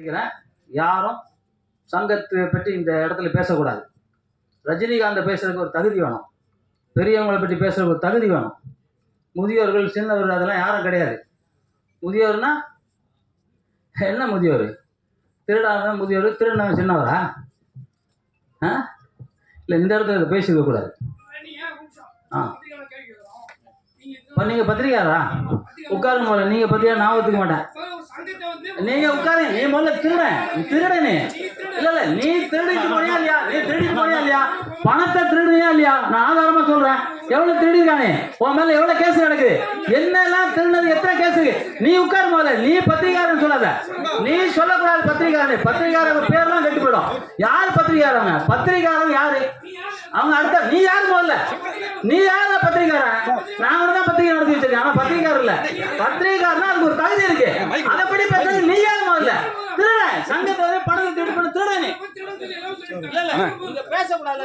சொல்லிக்கிறேன், யாரும் சங்கத்தை பற்றி இந்த இடத்துல பேசக்கூடாது. ரஜினிகாந்தை பேசுறதுக்கு ஒரு தகுதி வேணும், பெரியவங்களை பற்றி பேசுறதுக்கு ஒரு தகுதி வேணும். முதியோர்கள் சின்னவர்கள் அதெல்லாம் யாரும் கிடையாது. முதியோர்னா என்ன? முதியோர் திருடாத முதியோர், திருடனவன் சின்னவரா? இல்லை, இந்த இடத்துல இதை பேசிக்க கூடாது. நீங்கள் பத்திரிக்காரா? உட்காருங்க முதல்ல. நீங்கள் பத்திரிக்கா நான் ஒத்துக்க மாட்டேன். நீங்கள் உட்காருங்க. நீ முதல்ல திருடனே. இல்லை நீ திருடிட்டு போனியா இல்லையா? நீ திருடிட்டு போனியா இல்லையா? பணத்தை திருடுனியா இல்லையா? நான் ஆதாரமா சொல்றேன். எவ்வளவு திருடிருக்கானே? உன் மேல எவ்வளவு கேஸ் நடக்குது? என்னெல்லாம் திருடினது? எத்தனை கேஸ் இருக்கு? நீ உட்காரு முதல்ல. நீ பத்திரிகாரன் சொல்லாத. நீ சொல்லக்கூடாது பத்திரிகாரன். பத்திரிகாரங்க பேர்லாம் கெட்டு போயிடும். யார் பத்திரிகாரங்க? பத்திரிகாரன் யாரு? அவங்க அடுத்த நீ யாரு முதல்ல? நீ யாரு பத்திரிகாரன்? நாங்க தான் பத்திரிகை நடத்தி வச்சிருக்கேன். ஆனா பத்திரிகாரன் இல்ல. பத்திரிகாரனா அதுக்கு ஒரு தகுதி இருக்கு. அதை படி பேசுறது நீ யாரு முதல்ல? திருட சங்கத்தை பணத்தை திருடு பண்ண திருடனே. இல்ல பேசக்கூடாது.